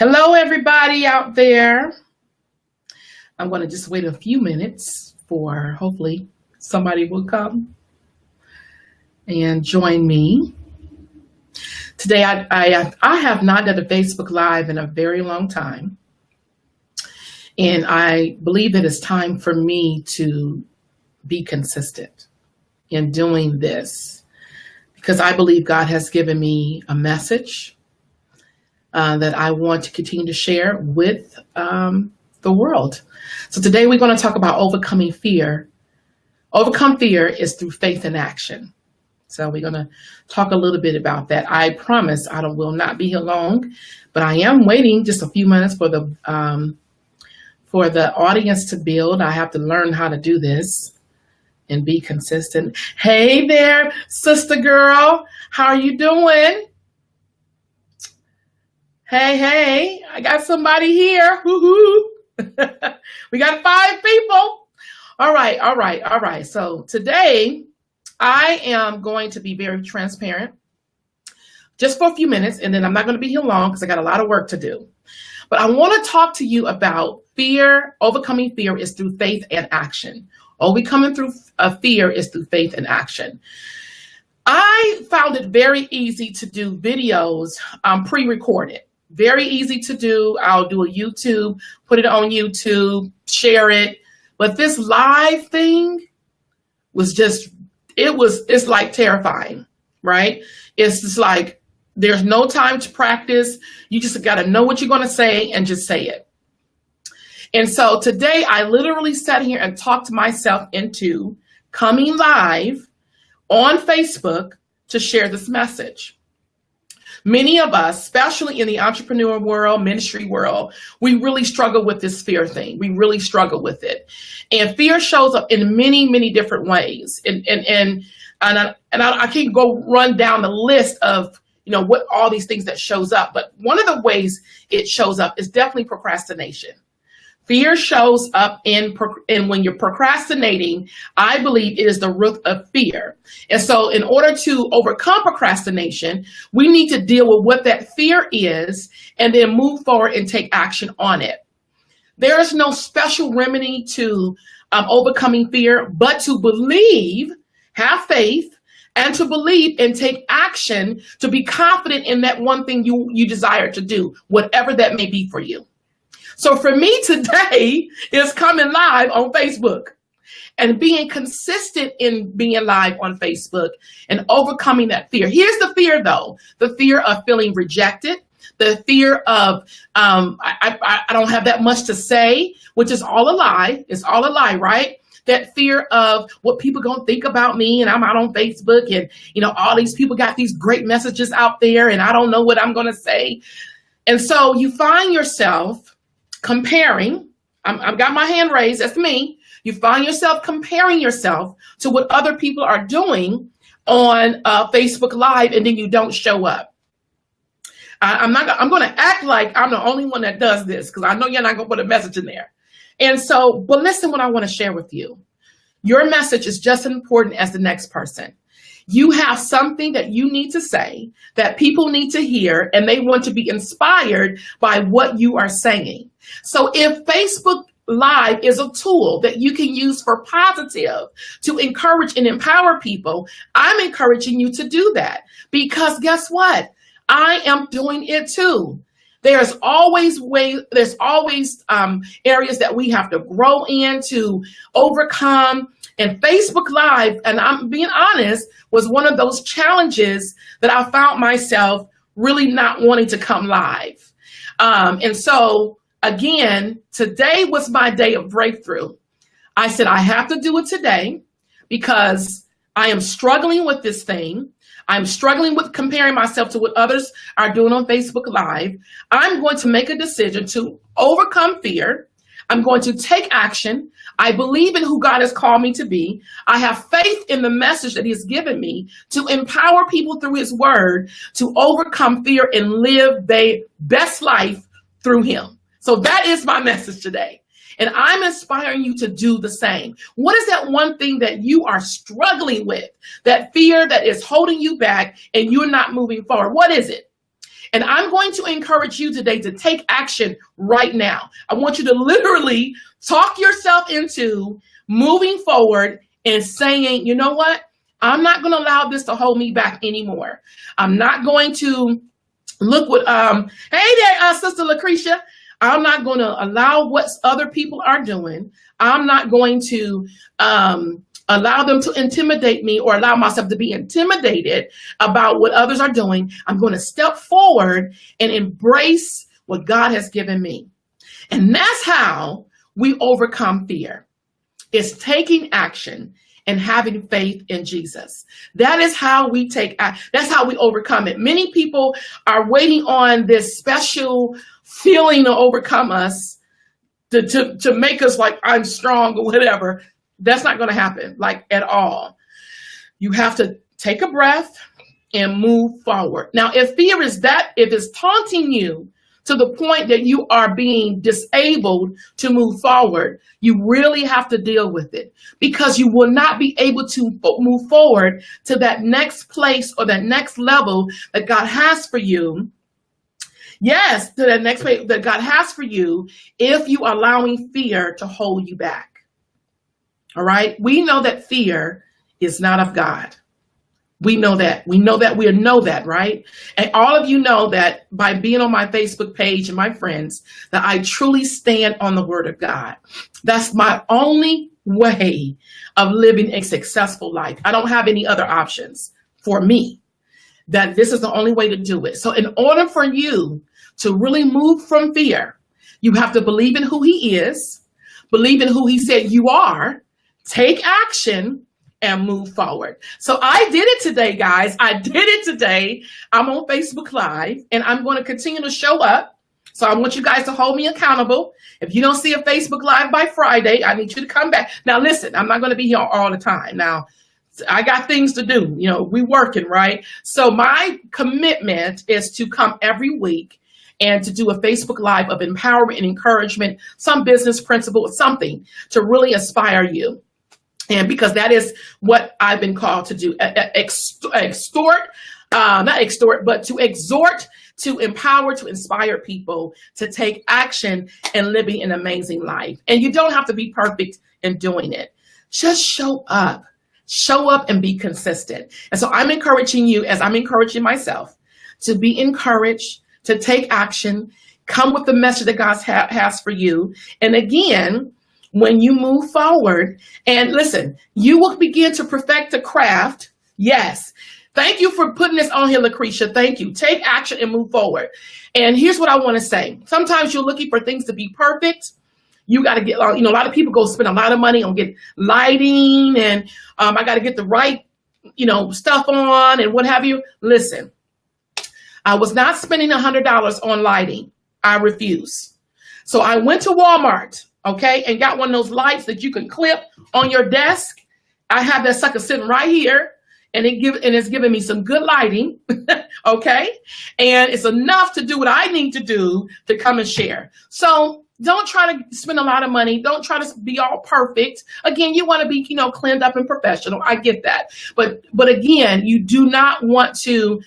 Hello, everybody out there. I'm going to just wait a few minutes for hopefully somebody will come and join me. Today, I have not done a Facebook Live in a very long time. And I believe that it's time for me to be consistent in doing this because I believe God has given me a message that I want to continue to share with the world. So today we're going to talk about overcoming fear. Overcome fear is through faith and action. So we're going to talk a little bit about that. I promise I will not be here long, but I am waiting just a few minutes for the audience to build. I have to learn how to do this and be consistent. Hey there, sister girl. How are you doing? Hey, I got somebody here. Woo-hoo. We got 5 people. All right. So today I am going to be very transparent just for a few minutes, and then I'm not going to be here long because I got a lot of work to do. But I want to talk to you about fear. Overcoming fear is through faith and action. Overcoming through fear is through faith and action. I found it very easy to do videos pre-recorded. Very easy to do. I'll do a YouTube, put it on YouTube, share it. But this live thing was it's like terrifying, right? It's just like, there's no time to practice. You just got to know what you're going to say and just say it. And so today I literally sat here and talked myself into coming live on Facebook to share this message. Many of us, especially in the entrepreneurial world, ministry world, we really struggle with this fear thing. We really struggle with it. And fear shows up in many, many different ways. And I can go run down the list of, what all these things that shows up. But one of the ways it shows up is definitely procrastination. Fear shows up and when you're procrastinating, I believe it is the root of fear. And so in order to overcome procrastination, we need to deal with what that fear is and then move forward and take action on it. There is no special remedy to overcoming fear, but to believe, have faith, and to believe and take action to be confident in that one thing you desire to do, whatever that may be for you. So for me today is coming live on Facebook and being consistent in being live on Facebook and overcoming that fear. Here's the fear, though. The fear of feeling rejected. The fear of I don't have that much to say, which is all a lie. It's all a lie, right? That fear of what people going to think about me, and I'm out on Facebook and, all these people got these great messages out there and I don't know what I'm going to say. And so you find yourself comparing. I've got my hand raised. That's me. You find yourself comparing yourself to what other people are doing on Facebook Live, and then you don't show up. I'm going to act like I'm the only one that does this because I know you're not going to put a message in there. And so, but listen, what I want to share with you. Your message is just as important as the next person. You have something that you need to say that people need to hear, and they want to be inspired by what you are saying. So if Facebook Live is a tool that you can use for positive to encourage and empower people, I'm encouraging you to do that because guess what? I am doing it too. There's always areas that we have to grow in to overcome. And Facebook Live, and I'm being honest, was one of those challenges that I found myself really not wanting to come live. And so, again, today was my day of breakthrough. I said, I have to do it today because I am struggling with this thing. I'm struggling with comparing myself to what others are doing on Facebook Live. I'm going to make a decision to overcome fear. I'm going to take action. I believe in who God has called me to be. I have faith in the message that He has given me to empower people through His word to overcome fear and live their best life through Him. So that is my message today. And I'm inspiring you to do the same. What is that one thing that you are struggling with? That fear that is holding you back and you're not moving forward? What is it? And I'm going to encourage you today to take action right now. I want you to literally talk yourself into moving forward and saying, you know what? I'm not going to allow this to hold me back anymore. I'm not going to look what, hey there, Sister Lucretia. I'm not going to allow what other people are doing. I'm not going to allow them to intimidate me or allow myself to be intimidated about what others are doing. I'm going to step forward and embrace what God has given me. And that's how we overcome fear. It's taking action and having faith in Jesus. That is how we that's how we overcome it. Many people are waiting on this special feeling to overcome us, to make us like, I'm strong or whatever. That's not going to happen, like, at all. You have to take a breath and move forward. Now, if fear is if it's taunting you to the point that you are being disabled to move forward, you really have to deal with it, because you will not be able to move forward to that next place or that next level that God has for you. Yes, to that next place that God has for you, if you are allowing fear to hold you back. All right. We know that fear is not of God. We know that. We know that, right? And all of you know that by being on my Facebook page and my friends, that I truly stand on the word of God. That's my only way of living a successful life. I don't have any other options for me. That this is the only way to do it. So in order for you to really move from fear, you have to believe in who he is, believe in who he said you are, take action, and move forward. So I did it today, guys. I did it today. I'm on Facebook Live, and I'm going to continue to show up. So I want you guys to hold me accountable. If you don't see a Facebook Live by Friday, I need you to come back. Now, listen, I'm not going to be here all the time. Now, I got things to do. You know, we working, right? So my commitment is to come every week and to do a Facebook Live of empowerment and encouragement, some business principle, something to really inspire you. And because that is what I've been called to do, not extort, but to exhort, to empower, to inspire people to take action and living an amazing life. And you don't have to be perfect in doing it. Just show up and be consistent. And so I'm encouraging you, as I'm encouraging myself, to be encouraged, to take action, come with the message that God has for you. And again, when you move forward, and listen, you will begin to perfect the craft. Yes. Thank you for putting this on here, Lucretia. Thank you. Take action and move forward. And here's what I want to say. Sometimes you're looking for things to be perfect. You got to get, a lot of people go spend a lot of money on get lighting, and I got to get the right, stuff on and what have you. Listen, I was not spending $100 on lighting. I refuse. So I went to Walmart. Okay, and got one of those lights that you can clip on your desk. I have that sucker sitting right here, and it's giving me some good lighting. Okay, and it's enough to do what I need to do to come and share. So don't try to spend a lot of money. Don't try to be all perfect. Again, you want to be, cleaned up and professional. I get that, but again, you do not want to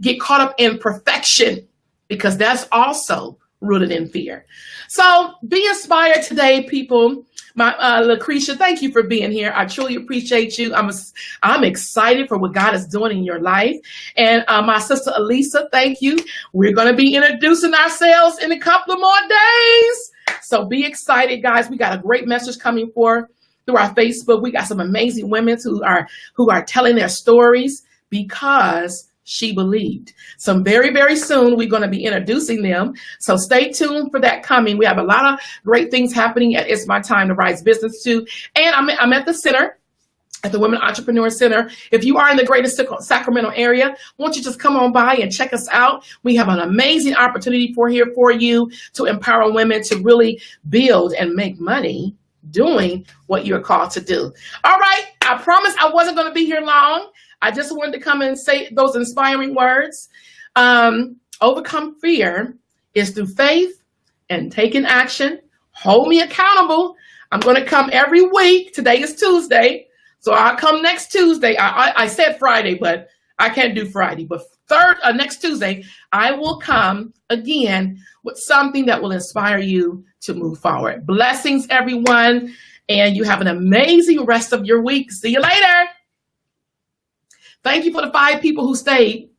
get caught up in perfection, because that's also rooted in fear. So be inspired today, people. My Lucretia, thank you for being here. I truly appreciate you. I'm excited for what God is doing in your life. And my sister Elisa, thank you. We're going to be introducing ourselves in a couple of more days. So be excited, guys. We got a great message coming forth through our Facebook. We got some amazing women who are telling their stories because she believed. So very, very soon, we're going to be introducing them. So stay tuned for that coming. We have a lot of great things happening at It's My Time to Rise Business too. And I'm at the center, at the Women Entrepreneur Center. If you are in the Greater Sacramento area, won't you just come on by and check us out? We have an amazing opportunity for you to empower women to really build and make money doing what you're called to do. All right. I promised I wasn't going to be here long. I just wanted to come and say those inspiring words. Overcome fear is through faith and taking action. Hold me accountable. I'm going to come every week. Today is Tuesday. So I'll come next Tuesday. I said Friday, but I can't do Friday. But next Tuesday, I will come again with something that will inspire you to move forward. Blessings, everyone, and you have an amazing rest of your week. See you later. Thank you for the 5 people who stayed.